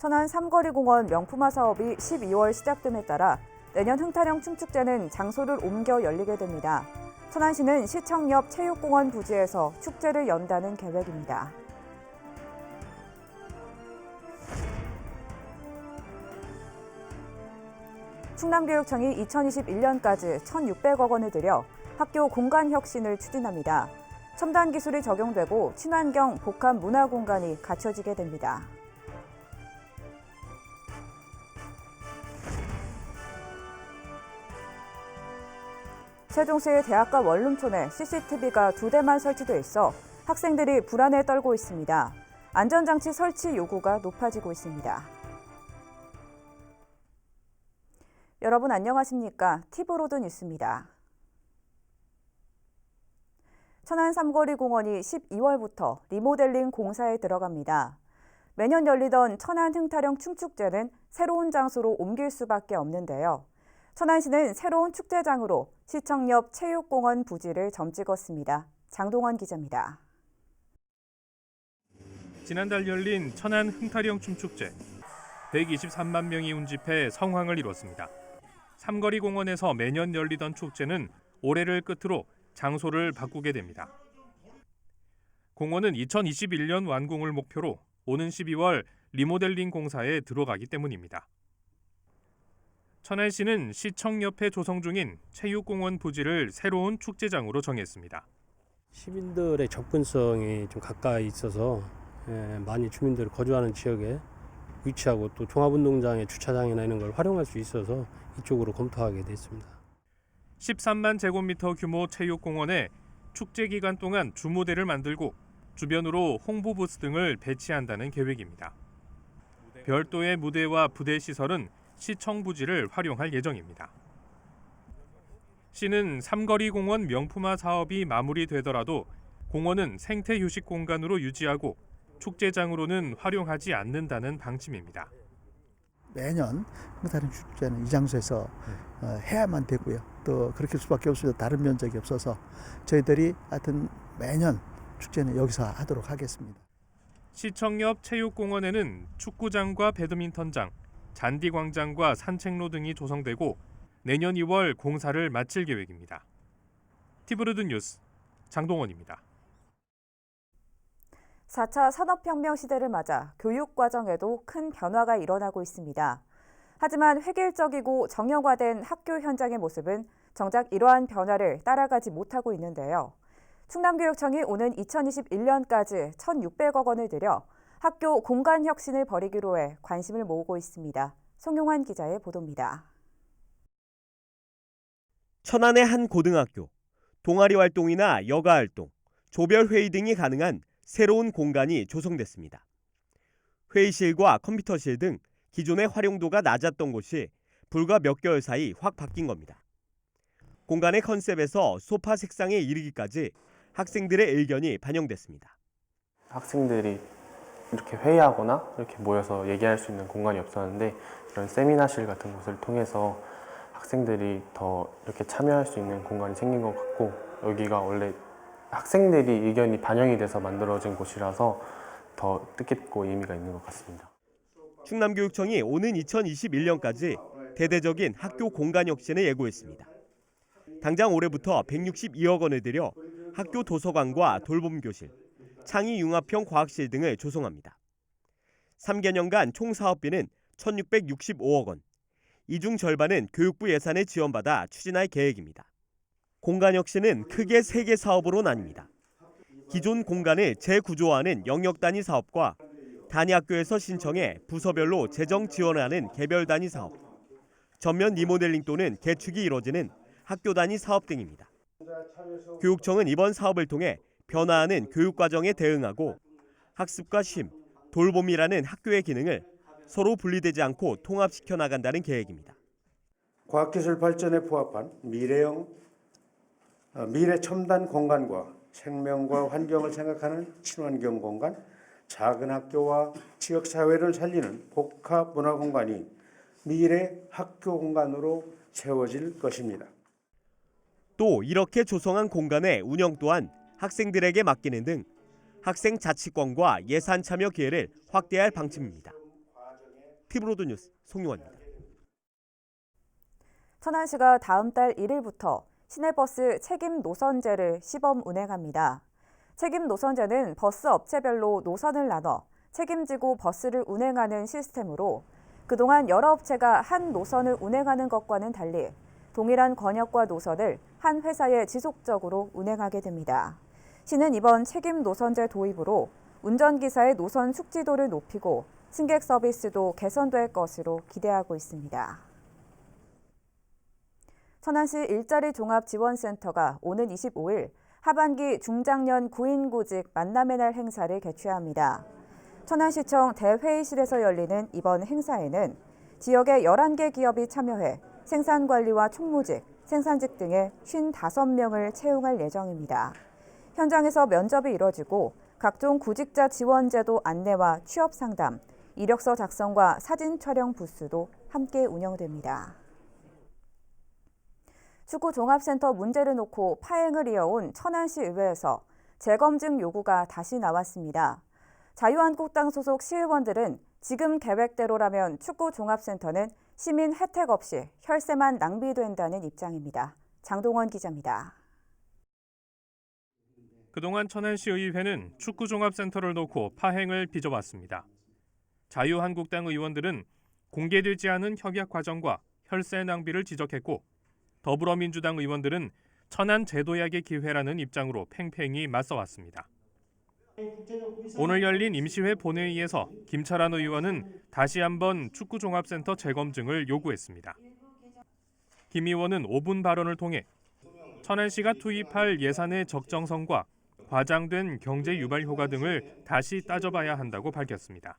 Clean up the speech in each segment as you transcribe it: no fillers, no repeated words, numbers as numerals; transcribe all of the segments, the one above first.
천안 삼거리공원 명품화 사업이 12월 시작됨에 따라 내년 흥타령 춤축제는 장소를 옮겨 열리게 됩니다. 천안시는 시청 옆 체육공원 부지에서 축제를 연다는 계획입니다. 충남교육청이 2021년까지 1,600억 원을 들여 학교 공간 혁신을 추진합니다. 첨단 기술이 적용되고 친환경 복합 문화 공간이 갖춰지게 됩니다. 세종시의 대학가 원룸촌에 CCTV가 2대만 설치돼 있어 학생들이 불안에 떨고 있습니다. 안전장치 설치 요구가 높아지고 있습니다. 여러분 안녕하십니까? 티브로드 뉴스입니다. 천안 삼거리공원이 12월부터 리모델링 공사에 들어갑니다. 매년 열리던 천안 흥타령 춤축제는 새로운 장소로 옮길 수밖에 없는데요. 천안시는 새로운 축제장으로 시청 옆 체육공원 부지를 점찍었습니다. 장동원 기자입니다. 지난달 열린 천안 흥타령 춤축제. 123만 명이 운집해 성황을 이뤘습니다. 삼거리공원에서 매년 열리던 축제는 올해를 끝으로 장소를 바꾸게 됩니다. 공원은 2021년 완공을 목표로 오는 12월 리모델링 공사에 들어가기 때문입니다. 천안시는 시청 옆에 조성 중인 체육공원 부지를 새로운 축제장으로 정했습니다. 시민들의 접근성이 좀 가까이 있어서 많이 주민들이 거주하는 지역에 위치하고 또 종합운동장의 주차장이나 이런 걸 활용할 수 있어서 이쪽으로 검토하게 됐습니다. 13만 제곱미터 규모 체육공원에 축제 기간 동안 주무대를 만들고 주변으로 홍보 부스 등을 배치한다는 계획입니다. 별도의 무대와 부대 시설은 시청 부지를 활용할 예정입니다. 시는 삼거리공원 명품화 사업이 마무리되더라도 공원은 생태 휴식 공간으로 유지하고 축제장으로는 활용하지 않는다는 방침입니다. 매년 흥타령 축제는 이 장소에서 해야만 되고요. 또 그렇게 할 수밖에 없습니다. 다른 면적이 없어서 저희들이 하여튼 매년 축제는 여기서 하도록 하겠습니다. 시청 옆 체육공원에는 축구장과 배드민턴장, 잔디광장과 산책로 등이 조성되고 내년 2월 공사를 마칠 계획입니다. 티브로드 뉴스 장동원입니다. 4차 산업혁명 시대를 맞아 교육 과정에도 큰 변화가 일어나고 있습니다. 하지만 획일적이고 정형화된 학교 현장의 모습은 정작 이러한 변화를 따라가지 못하고 있는데요. 충남교육청이 오는 2021년까지 1,600억 원을 들여 학교 공간 혁신을 벌이기로 해 관심을 모으고 있습니다. 송용환 기자의 보도입니다. 천안의 한 고등학교, 동아리 활동이나 여가 활동, 조별 회의 등이 가능한 새로운 공간이 조성됐습니다. 회의실과 컴퓨터실 등 기존의 활용도가 낮았던 곳이 불과 몇 개월 사이 확 바뀐 겁니다. 공간의 컨셉에서 소파 색상에 이르기까지 학생들의 의견이 반영됐습니다. 학생들이 이렇게 회의하거나 이렇게 모여서 얘기할 수 있는 공간이 없었는데 이런 세미나실 같은 곳을 통해서 학생들이 더 이렇게 참여할 수 있는 공간이 생긴 것 같고 여기가 원래 학생들이 의견이 반영이 돼서 만들어진 곳이라서 더 뜻깊고 의미가 있는 것 같습니다. 충남교육청이 오는 2021년까지 대대적인 학교 공간 혁신을 예고했습니다. 당장 올해부터 162억 원을 들여 학교 도서관과 돌봄교실, 창의융합형 과학실 등을 조성합니다. 3개년간 총 사업비는 1,665억 원, 이 중 절반은 교육부 예산을 지원받아 추진할 계획입니다. 공간 혁신은 크게 3개 사업으로 나뉩니다. 기존 공간을 재구조화하는 영역 단위 사업과 단위 학교에서 신청해 부서별로 재정 지원을 하는 개별 단위 사업, 전면 리모델링 또는 개축이 이뤄지는 학교 단위 사업 등입니다. 교육청은 이번 사업을 통해 변화하는 교육과정에 대응하고 학습과 쉼, 돌봄이라는 학교의 기능을 서로 분리되지 않고 통합시켜 나간다는 계획입니다. 과학기술 발전에 부합한 미래 첨단 공간과 생명과 환경을 생각하는 친환경 공간, 작은 학교와 지역사회를 살리는 복합 문화 공간이 미래 학교 공간으로 채워질 것입니다. 또 이렇게 조성한 공간의 운영 또한 학생들에게 맡기는 등 학생 자치권과 예산 참여 기회를 확대할 방침입니다. TV로드 뉴스 송용환입니다. 천안시가 다음 달 1일부터 시내버스 책임 노선제를 시범 운행합니다. 책임 노선제는 버스 업체별로 노선을 나눠 책임지고 버스를 운행하는 시스템으로 그동안 여러 업체가 한 노선을 운행하는 것과는 달리 동일한 권역과 노선을 한 회사에 지속적으로 운행하게 됩니다. 시는 이번 책임 노선제 도입으로 운전기사의 노선 숙지도를 높이고 승객 서비스도 개선될 것으로 기대하고 있습니다. 천안시 일자리 종합지원센터가 오는 25일 하반기 중장년 구인구직 만남의 날 행사를 개최합니다. 천안시청 대회의실에서 열리는 이번 행사에는 지역의 11개 기업이 참여해 생산관리와 총무직, 생산직 등의 55명을 채용할 예정입니다. 현장에서 면접이 이뤄지고 각종 구직자 지원제도 안내와 취업 상담, 이력서 작성과 사진 촬영 부스도 함께 운영됩니다. 축구종합센터 문제를 놓고 파행을 이어온 천안시 의회에서 재검증 요구가 다시 나왔습니다. 자유한국당 소속 시의원들은 지금 계획대로라면 축구종합센터는 시민 혜택 없이 혈세만 낭비된다는 입장입니다. 장동원 기자입니다. 그동안 천안시 의회는 축구종합센터를 놓고 파행을 빚어왔습니다. 자유한국당 의원들은 공개되지 않은 협약 과정과 혈세 낭비를 지적했고 더불어민주당 의원들은 천안 제도약의 기회라는 입장으로 팽팽히 맞서왔습니다. 오늘 열린 임시회 본회의에서 김철환 의원은 다시 한번 축구종합센터 재검증을 요구했습니다. 김 의원은 5분 발언을 통해 천안시가 투입할 예산의 적정성과 과장된 경제 유발 효과 등을 다시 따져봐야 한다고 밝혔습니다.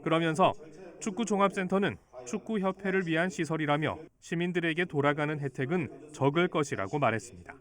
그러면서 축구종합센터는 축구협회를 위한 시설이라며 시민들에게 돌아가는 혜택은 적을 것이라고 말했습니다.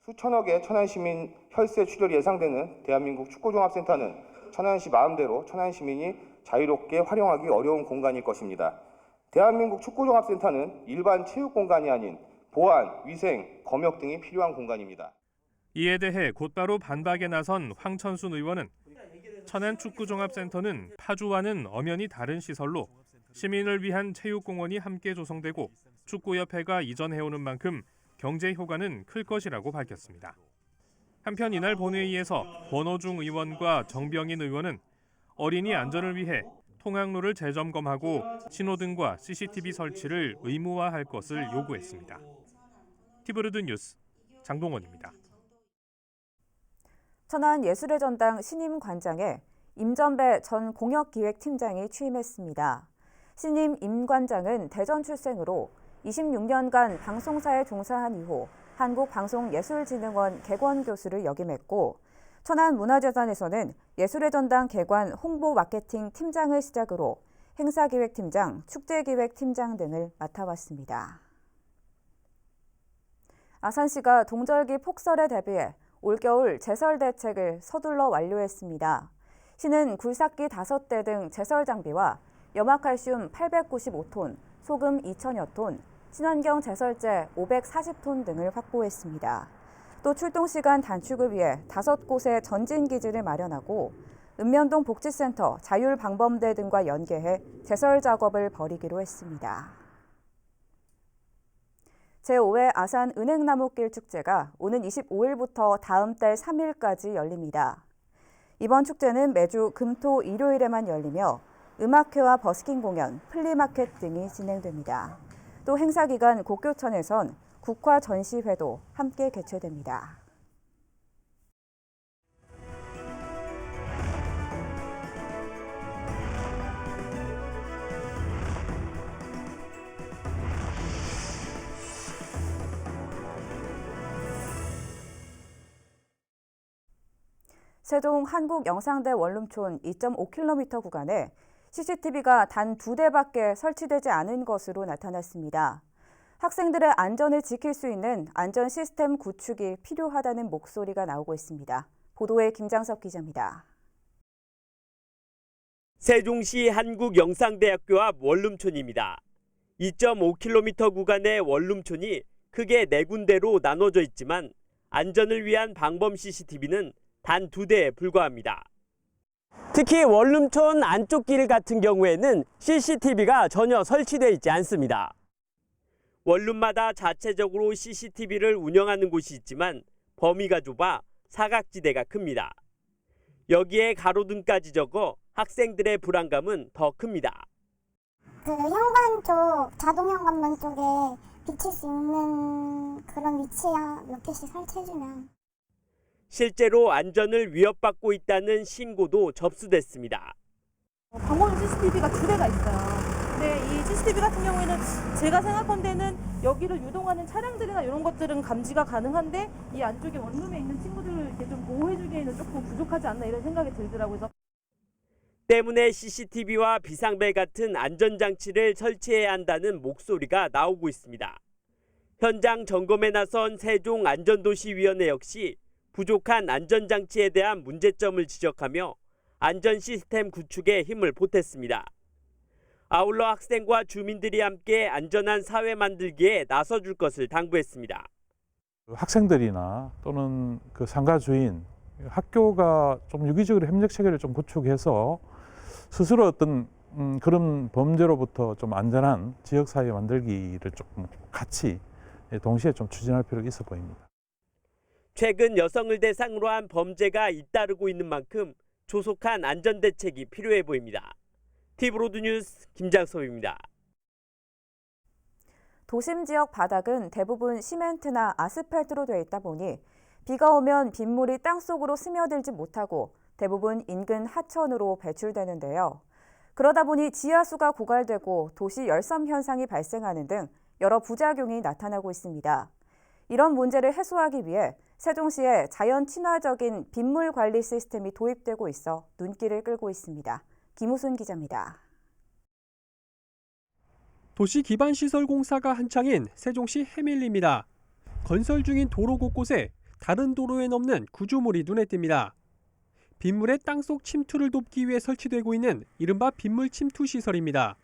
수천억의 천안시민 혈세 출혈이 예상되는 대한민국 축구종합센터는 천안시 마음대로 천안시민이 자유롭게 활용하기 어려운 공간일 것입니다. 대한민국 축구종합센터는 일반 체육공간이 아닌 보안, 위생, 검역 등이 필요한 공간입니다. 이에 대해 곧바로 반박에 나선 황천순 의원은 천안 축구종합센터는 파주와는 엄연히 다른 시설로 시민을 위한 체육공원이 함께 조성되고 축구협회가 이전해오는 만큼 경제 효과는 클 것이라고 밝혔습니다. 한편 이날 본회의에서 권오중 의원과 정병인 의원은 어린이 안전을 위해 통학로를 재점검하고 신호등과 CCTV 설치를 의무화할 것을 요구했습니다. TV로드 뉴스 장동원입니다. 천안 예술의 전당 신임 관장에 임전배 전 공역기획팀장이 취임했습니다. 신임 임 관장은 대전 출생으로 26년간 방송사에 종사한 이후 한국방송예술진흥원 개관교수를 역임했고 천안문화재단에서는 예술의 전당 개관 홍보 마케팅 팀장을 시작으로 행사기획팀장, 축제기획팀장 등을 맡아왔습니다. 아산시가 동절기 폭설에 대비해 올겨울 제설 대책을 서둘러 완료했습니다. 시는 굴삭기 5대 등 제설 장비와 염화칼슘 895톤, 소금 2,000여 톤, 친환경 제설제 540톤 등을 확보했습니다. 또 출동 시간 단축을 위해 5곳의 전진 기지를 마련하고 읍면동 복지센터, 자율방범대 등과 연계해 제설 작업을 벌이기로 했습니다. 제5회 아산 은행나무길 축제가 오는 25일부터 다음 달 3일까지 열립니다. 이번 축제는 매주 금, 토, 일요일에만 열리며 음악회와 버스킹 공연, 플리마켓 등이 진행됩니다. 또 행사 기간 곡교천에선 국화 전시회도 함께 개최됩니다. 세종 한국영상대 원룸촌 2.5km 구간에 CCTV가 단 2대밖에 설치되지 않은 것으로 나타났습니다. 학생들의 안전을 지킬 수 있는 안전 시스템 구축이 필요하다는 목소리가 나오고 있습니다. 보도에 김장섭 기자입니다. 세종시 한국영상대학교 앞 원룸촌입니다. 2.5km 구간의 원룸촌이 크게 4군데로 나눠져 있지만 안전을 위한 방범 CCTV는 단 2대에 불과합니다. 특히 원룸촌 안쪽 길 같은 경우에는 CCTV가 전혀 설치되어 있지 않습니다. 원룸마다 자체적으로 CCTV를 운영하는 곳이 있지만 범위가 좁아 사각지대가 큽니다. 여기에 가로등까지 적어 학생들의 불안감은 더 큽니다. 그 현관 쪽, 자동 현관문 쪽에 비칠 수 있는 그런 위치야 몇 개씩 설치해주면. 실제로 안전을 위협받고 있다는 신고도 접수됐습니다. 광고용 CCTV가 2대가 있어요. 근데 이 CCTV 같은 경우에는 제가 생각한데는 여기를 유동하는 차량들이나 이런 것들은 감지가 가능한데 이 안쪽에 원룸에 있는 친구들을 이렇게 좀 보호해주기에는 조금 부족하지 않나 이런 생각이 들더라고요. 때문에 CCTV와 비상벨 같은 안전장치를 설치해야 한다는 목소리가 나오고 있습니다. 현장 점검에 나선 세종안전도시위원회 역시 부족한 안전장치에 대한 문제점을 지적하며 안전 시스템 구축에 힘을 보탰습니다. 아울러 학생과 주민들이 함께 안전한 사회 만들기에 나서줄 것을 당부했습니다. 학생들이나 또는 그 상가 주인, 학교가 좀 유기적으로 협력 체계를 좀 구축해서 스스로 어떤 그런 범죄로부터 좀 안전한 지역 사회 만들기를 조금 같이 동시에 좀 추진할 필요가 있어 보입니다. 최근 여성을 대상으로 한 범죄가 잇따르고 있는 만큼 조속한 안전 대책이 필요해 보입니다. TV로드 뉴스 김장섭입니다. 도심 지역 바닥은 대부분 시멘트나 아스팔트로 돼 있다 보니 비가 오면 빗물이 땅속으로 스며들지 못하고 대부분 인근 하천으로 배출되는데요. 그러다 보니 지하수가 고갈되고 도시 열섬 현상이 발생하는 등 여러 부작용이 나타나고 있습니다. 이런 문제를 해소하기 위해 세종시에 자연 친화적인 빗물 관리 시스템이 도입되고 있어 눈길을 끌고 있습니다. 김우순 기자입니다. 도시 기반 시설 공사가 한창인 세종시 해밀리입니다. 건설 중인 도로 곳곳에 다른 도로에 넘는 구조물이 눈에 띕니다. 빗물의 땅속 침투를 돕기 위해 설치되고 있는 이른바 빗물 침투 시설입니다.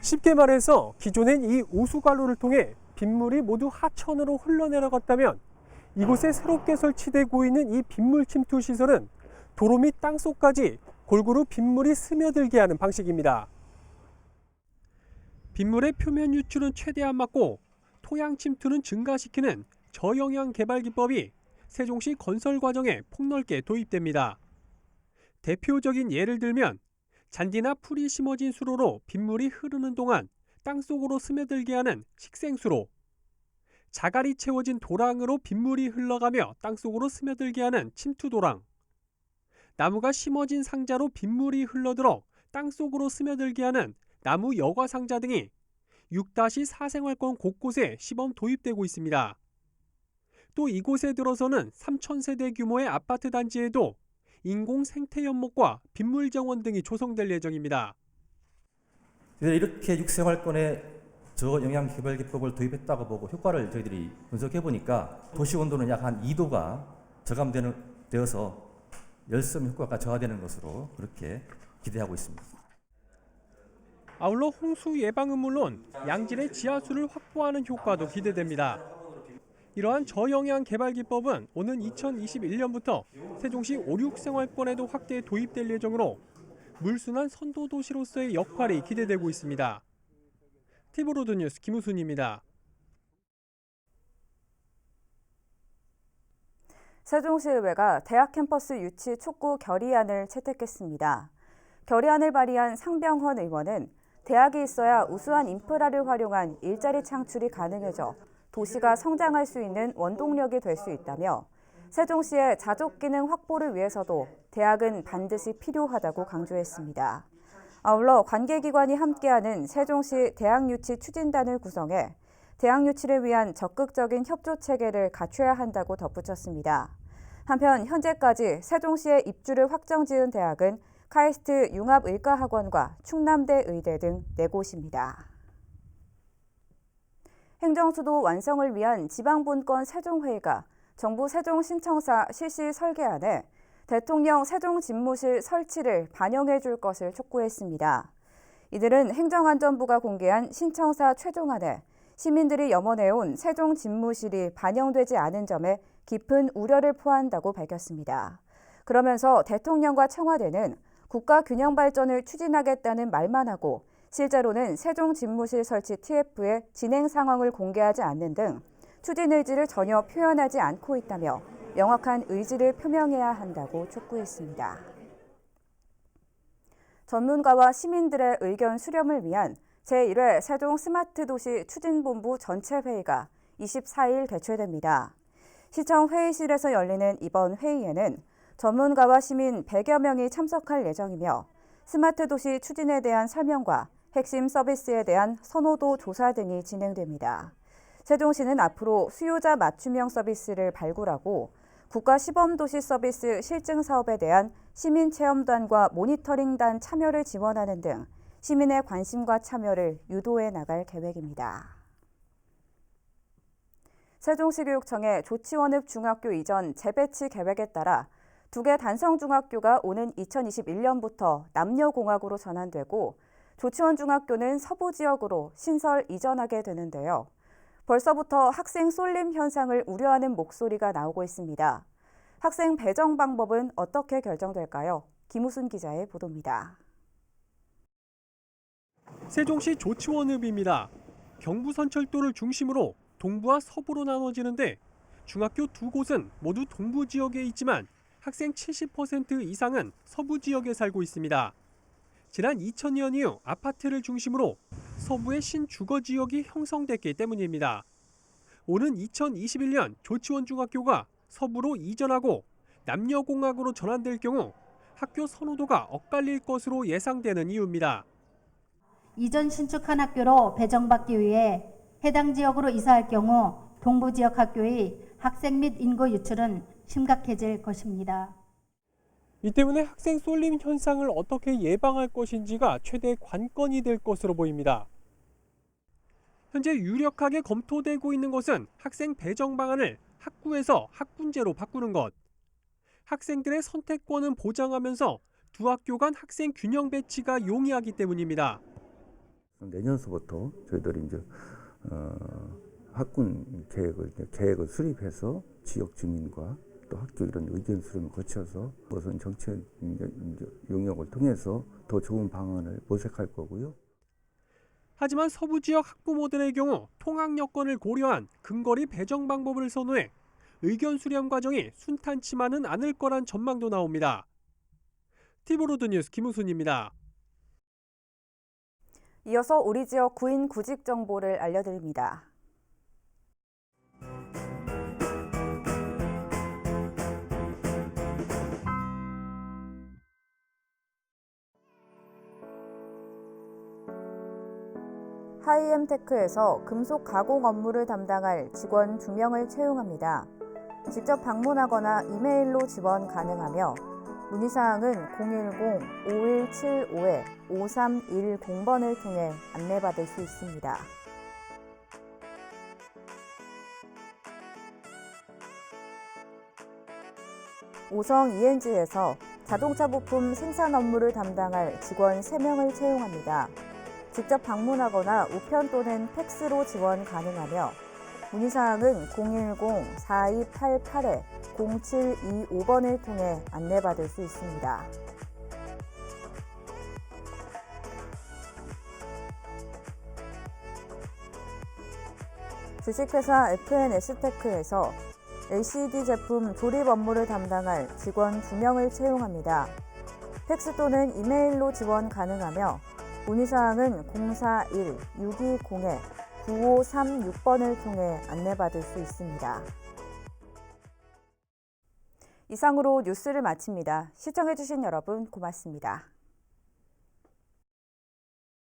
쉽게 말해서 기존엔 이 오수관로를 통해 빗물이 모두 하천으로 흘러내려갔다면 이곳에 새롭게 설치되고 있는 이 빗물 침투 시설은 도로 및 땅속까지 골고루 빗물이 스며들게 하는 방식입니다. 빗물의 표면 유출은 최대한 막고 토양 침투는 증가시키는 저영향 개발 기법이 세종시 건설 과정에 폭넓게 도입됩니다. 대표적인 예를 들면 잔디나 풀이 심어진 수로로 빗물이 흐르는 동안 땅속으로 스며들게 하는 식생수로, 자갈이 채워진 도랑으로 빗물이 흘러가며 땅속으로 스며들게 하는 침투도랑, 나무가 심어진 상자로 빗물이 흘러들어 땅속으로 스며들게 하는 나무 여과 상자 등이 6-4 생활권 곳곳에 시범 도입되고 있습니다. 또 이곳에 들어서는 3,000세대 규모의 아파트 단지에도 인공 생태 연못과 빗물 정원 등이 조성될 예정입니다. 이렇게 6생활권에 저영향 개발 기법을 도입했다고 보고 효과를 저희들이 분석해 보니까 도시 온도는 약 한 2도가 저감되어서 열섬 효과가 저하되는 것으로 그렇게 기대하고 있습니다. 아울러 홍수 예방은 물론 양질의 지하수를 확보하는 효과도 기대됩니다. 이러한 저영향 개발 기법은 오는 2021년부터 세종시 5, 6생활권에도 확대 도입될 예정으로 물순환 선도 도시로서의 역할이 기대되고 있습니다. TV로드 뉴스 김우순입니다. 세종시의회가 대학 캠퍼스 유치 촉구 결의안을 채택했습니다. 결의안을 발의한 상병헌 의원은 대학이 있어야 우수한 인프라를 활용한 일자리 창출이 가능해져 도시가 성장할 수 있는 원동력이 될 수 있다며 세종시의 자족 기능 확보를 위해서도 대학은 반드시 필요하다고 강조했습니다. 아울러 관계기관이 함께하는 세종시 대학 유치 추진단을 구성해 대학 유치를 위한 적극적인 협조 체계를 갖춰야 한다고 덧붙였습니다. 한편 현재까지 세종시에 입주를 확정지은 대학은 카이스트 융합의과학원과 충남대 의대 등 4곳입니다. 행정수도 완성을 위한 지방분권 세종회의가 정부 세종신청사 실시 설계안에 대통령 세종집무실 설치를 반영해 줄 것을 촉구했습니다. 이들은 행정안전부가 공개한 신청사 최종안에 시민들이 염원해온 세종집무실이 반영되지 않은 점에 깊은 우려를 표한다고 밝혔습니다. 그러면서 대통령과 청와대는 국가 균형 발전을 추진하겠다는 말만 하고 실제로는 세종 집무실 설치 TF의 진행 상황을 공개하지 않는 등 추진 의지를 전혀 표현하지 않고 있다며 명확한 의지를 표명해야 한다고 촉구했습니다. 전문가와 시민들의 의견 수렴을 위한 제1회 세종 스마트도시 추진본부 전체 회의가 24일 개최됩니다. 시청 회의실에서 열리는 이번 회의에는 전문가와 시민 100여 명이 참석할 예정이며 스마트도시 추진에 대한 설명과 핵심 서비스에 대한 선호도 조사 등이 진행됩니다. 세종시는 앞으로 수요자 맞춤형 서비스를 발굴하고 국가 시범도시 서비스 실증 사업에 대한 시민체험단과 모니터링단 참여를 지원하는 등 시민의 관심과 참여를 유도해 나갈 계획입니다. 세종시 교육청의 조치원읍 중학교 이전 재배치 계획에 따라 2개 단성중학교가 오는 2021년부터 남녀공학으로 전환되고 조치원 중학교는 서부 지역으로 신설 이전하게 되는데요. 벌써부터 학생 쏠림 현상을 우려하는 목소리가 나오고 있습니다. 학생 배정 방법은 어떻게 결정될까요? 김우순 기자의 보도입니다. 세종시 조치원읍입니다. 경부선철도를 중심으로 동부와 서부로 나눠지는데 중학교 2곳은 모두 동부 지역에 있지만 학생 70% 이상은 서부 지역에 살고 있습니다. 지난 2000년 이후 아파트를 중심으로 서부의 신주거 지역이 형성됐기 때문입니다. 오는 2021년 조치원 중학교가 서부로 이전하고 남녀공학으로 전환될 경우 학교 선호도가 엇갈릴 것으로 예상되는 이유입니다. 이전 신축한 학교로 배정받기 위해 해당 지역으로 이사할 경우 동부 지역 학교의 학생 및 인구 유출은 심각해질 것입니다. 이 때문에 학생 쏠림 현상을 어떻게 예방할 것인지가 최대 관건이 될 것으로 보입니다. 현재 유력하게 검토되고 있는 것은 학생 배정 방안을 학구에서 학군제로 바꾸는 것. 학생들의 선택권은 보장하면서 두 학교 간 학생 균형 배치가 용이하기 때문입니다. 내년서부터 저희들이 이제 학군 계획을 수립해서 지역 주민과 또 학교 이런 의견 수렴을 거쳐서 무슨 정책 용역을 통해서 더 좋은 방안을 모색할 거고요. 하지만 서부 지역 학부모들의 경우 통학 여건을 고려한 근거리 배정 방법을 선호해 의견 수렴 과정이 순탄치만은 않을 거란 전망도 나옵니다. 티브로드 뉴스 김우순입니다. 이어서 우리 지역 구인 구직 정보를 알려드립니다. 하이엠테크에서 금속 가공 업무를 담당할 직원 2명을 채용합니다. 직접 방문하거나 이메일로 지원 가능하며 문의사항은 010-5175-5310번을 통해 안내받을 수 있습니다. 오성 ENG에서 자동차 부품 생산 업무를 담당할 직원 3명을 채용합니다. 직접 방문하거나 우편 또는 팩스로 지원 가능하며 문의사항은 010-4288-0725번을 통해 안내받을 수 있습니다. 주식회사 FNS테크에서 LCD 제품 조립 업무를 담당할 직원 2명을 채용합니다. 팩스 또는 이메일로 지원 가능하며 문의사항은 041-620-9536번을 통해 안내받을 수 있습니다. 이상으로 뉴스를 마칩니다. 시청해주신 여러분 고맙습니다.